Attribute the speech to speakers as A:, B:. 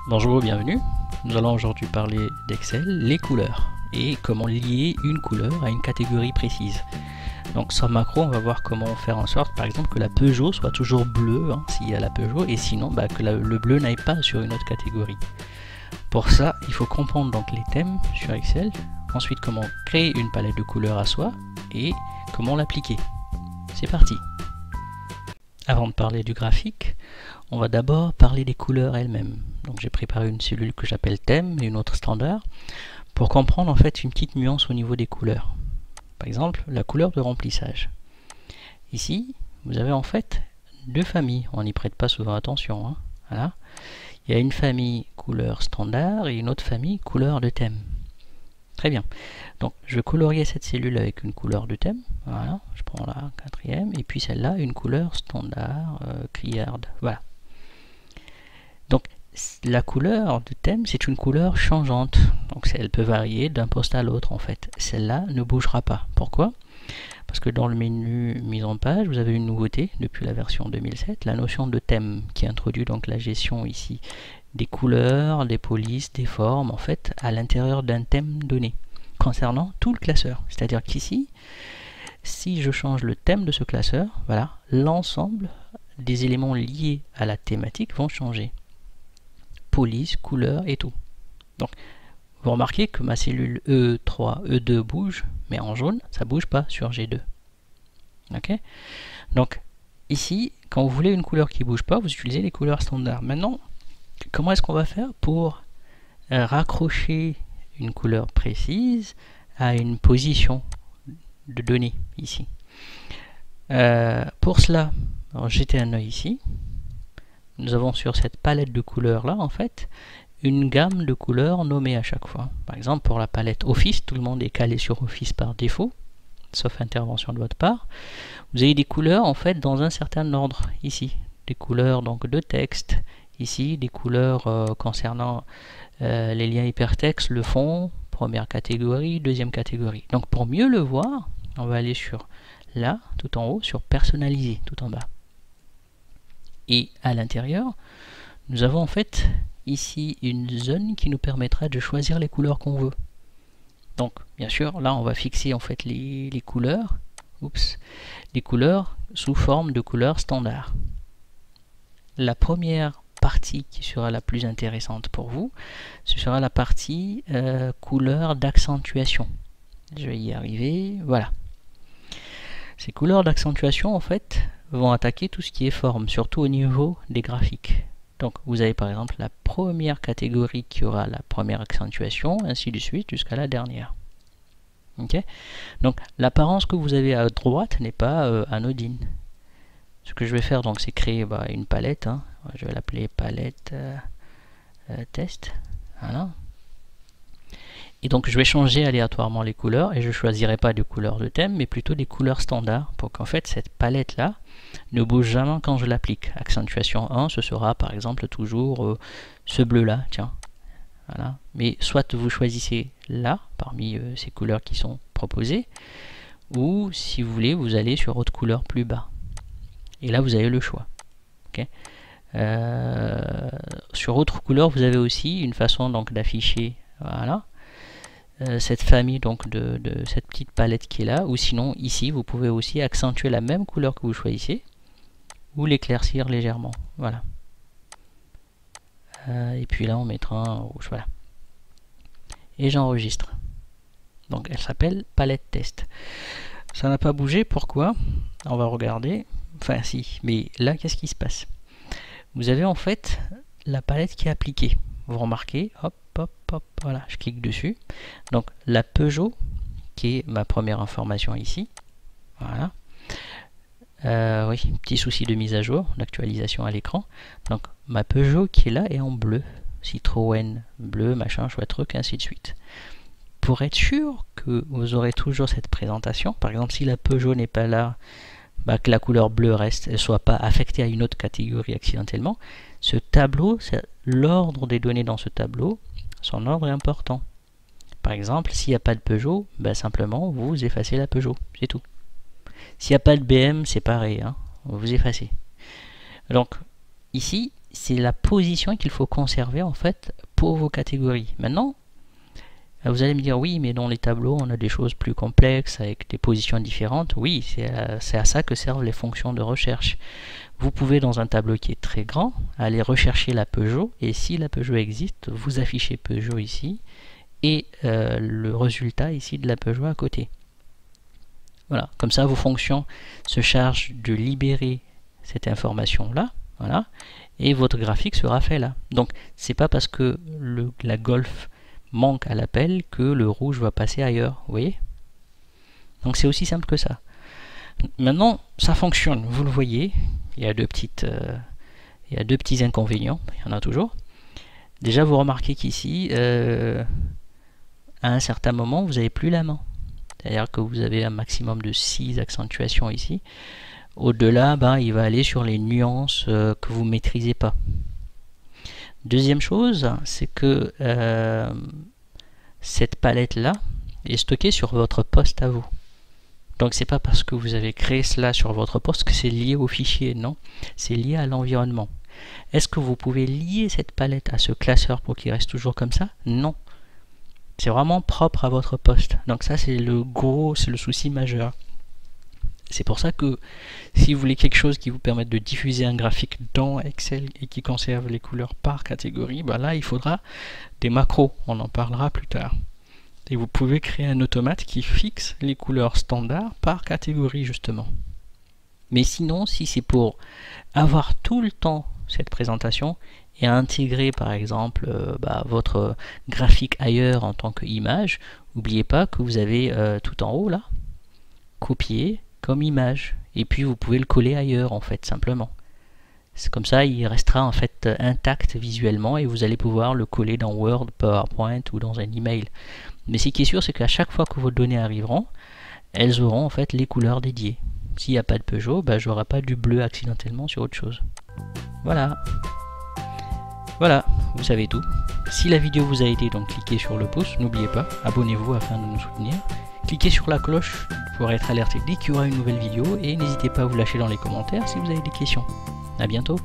A: Bonjour, bienvenue. Nous allons aujourd'hui parler d'Excel, les couleurs et comment lier une couleur à une catégorie précise. Donc sur macro, on va voir comment faire en sorte, par exemple, que la Peugeot soit toujours bleue s'il y a la Peugeot, et sinon que le bleu n'aille pas sur une autre catégorie. Pour ça, il faut comprendre donc les thèmes sur Excel, ensuite comment créer une palette de couleurs à soi et comment l'appliquer. C'est parti. Avant de parler du graphique, on va d'abord parler des couleurs elles-mêmes. Donc j'ai préparé une cellule que j'appelle thème et une autre standard pour comprendre en fait une petite nuance au niveau des couleurs. Par exemple, la couleur de remplissage. Ici, vous avez en fait deux familles. On n'y prête pas souvent attention. Voilà. Il y a une famille couleur standard et une autre famille couleur de thème. Très bien. Donc je vais colorier cette cellule avec une couleur de thème. Voilà. Je prends la quatrième et puis celle-là une couleur standard criarde. Voilà. Donc la couleur de thème, c'est une couleur changeante. Donc elle peut varier d'un poste à l'autre en fait. Celle-là ne bougera pas. Pourquoi? Parce que dans le menu mise en page, vous avez une nouveauté depuis la version 2007, la notion de thème qui introduit donc la gestion ici des couleurs, des polices, des formes en fait à l'intérieur d'un thème donné concernant tout le classeur. C'est-à-dire qu'ici, si je change le thème de ce classeur, voilà, l'ensemble des éléments liés à la thématique vont changer. Police, couleur et tout. Donc, vous remarquez que ma cellule E3, E2 bouge, mais en jaune, ça ne bouge pas sur G2. Ok? Donc, ici, quand vous voulez une couleur qui ne bouge pas, vous utilisez les couleurs standards. Maintenant, comment est-ce qu'on va faire pour raccrocher une couleur précise à une position de données ici? Pour cela, jetez un œil ici. Nous avons sur cette palette de couleurs là en fait une gamme de couleurs nommées à chaque fois. Par exemple pour la palette Office, tout le monde est calé sur Office par défaut, sauf intervention de votre part. Vous avez des couleurs en fait dans un certain ordre ici, des couleurs donc de texte, ici des couleurs concernant les liens hypertextes, le fond, première catégorie, deuxième catégorie. Donc pour mieux le voir, on va aller sur là, tout en haut, sur personnaliser, tout en bas. Et à l'intérieur, nous avons en fait ici une zone qui nous permettra de choisir les couleurs qu'on veut. Donc, bien sûr, là, on va fixer en fait les couleurs, les couleurs sous forme de couleurs standard. La première partie qui sera la plus intéressante pour vous, ce sera la partie couleurs d'accentuation. Je vais y arriver, voilà. Ces couleurs d'accentuation, en fait, vont attaquer tout ce qui est forme, surtout au niveau des graphiques. Donc vous avez par exemple la première catégorie qui aura la première accentuation, ainsi de suite jusqu'à la dernière. Okay? Donc l'apparence que vous avez à droite n'est pas anodine. Ce que je vais faire donc c'est créer une palette, je vais l'appeler palette test. Voilà. Et donc je vais changer aléatoirement les couleurs et je ne choisirai pas de couleurs de thème mais plutôt des couleurs standards pour qu'en fait cette palette là ne bouge jamais quand je l'applique. Accentuation 1, ce sera par exemple toujours ce bleu là, tiens. Voilà. Mais soit vous choisissez là parmi ces couleurs qui sont proposées, ou si vous voulez vous allez sur autre couleur plus bas. Et là vous avez le choix. Okay. Sur autre couleur vous avez aussi une façon donc d'afficher, voilà. Cette famille donc de cette petite palette qui est là, ou sinon ici vous pouvez aussi accentuer la même couleur que vous choisissez ou l'éclaircir légèrement, voilà. Et puis là on mettra un rouge, voilà. Et j'enregistre. Donc elle s'appelle palette test. Ça n'a pas bougé, pourquoi? On va regarder, enfin si, mais là qu'est-ce qui se passe? Vous avez en fait la palette qui est appliquée. Vous remarquez, hop, hop, hop, voilà, je clique dessus. Donc la Peugeot, qui est ma première information ici, voilà. Oui, petit souci de mise à jour, d'actualisation à l'écran. Donc ma Peugeot qui est là est en bleu, Citroën bleu, machin, chouette truc, ainsi de suite. Pour être sûr que vous aurez toujours cette présentation, par exemple si la Peugeot n'est pas là, que la couleur bleue reste, ne soit pas affectée à une autre catégorie accidentellement, ce tableau, l'ordre des données dans ce tableau, son ordre est important. Par exemple, s'il n'y a pas de Peugeot, simplement vous effacez la Peugeot, c'est tout. S'il n'y a pas de BM, c'est pareil, vous effacez. Donc ici, c'est la position qu'il faut conserver en fait pour vos catégories. Maintenant, vous allez me dire oui, mais dans les tableaux on a des choses plus complexes avec des positions différentes. Oui, c'est à ça que servent les fonctions de recherche. Vous pouvez dans un tableau qui est très grand aller rechercher la Peugeot, et si la Peugeot existe, vous affichez Peugeot ici et le résultat ici de la Peugeot à côté. Voilà, comme ça vos fonctions se chargent de libérer cette information là, voilà, et votre graphique sera fait là. Donc c'est pas parce que la Golf manque à l'appel que le rouge va passer ailleurs, vous voyez. Donc c'est aussi simple que ça. Maintenant ça fonctionne, vous le voyez, il y a deux petits inconvénients, il y en a toujours. Déjà vous remarquez qu'ici à un certain moment vous n'avez plus la main, c'est-à-dire que vous avez un maximum de 6 accentuations ici. Au-delà, il va aller sur les nuances que vous ne maîtrisez pas. Deuxième chose, c'est que cette palette-là est stockée sur votre poste à vous. Donc c'est pas parce que vous avez créé cela sur votre poste que c'est lié au fichier, non. C'est lié à l'environnement. Est-ce que vous pouvez lier cette palette à ce classeur pour qu'il reste toujours comme ça? Non. C'est vraiment propre à votre poste. Donc ça c'est le souci majeur. C'est pour ça que si vous voulez quelque chose qui vous permette de diffuser un graphique dans Excel et qui conserve les couleurs par catégorie, là il faudra des macros, on en parlera plus tard. Et vous pouvez créer un automate qui fixe les couleurs standards par catégorie justement. Mais sinon, si c'est pour avoir tout le temps cette présentation et intégrer par exemple votre graphique ailleurs en tant qu'image, n'oubliez pas que vous avez tout en haut là, copier comme image, et puis vous pouvez le coller ailleurs en fait simplement. C'est comme ça, il restera en fait intact visuellement et vous allez pouvoir le coller dans Word, PowerPoint ou dans un email. Mais ce qui est sûr, c'est qu'à chaque fois que vos données arriveront, elles auront en fait les couleurs dédiées. S'il n'y a pas de Peugeot, j'aurai pas du bleu accidentellement sur autre chose. Voilà. Voilà, vous savez tout. Si la vidéo vous a aidé, donc cliquez sur le pouce, n'oubliez pas, abonnez-vous afin de nous soutenir. Cliquez sur la cloche pour être alerté dès qu'il y aura une nouvelle vidéo et n'hésitez pas à vous lâcher dans les commentaires si vous avez des questions. A bientôt.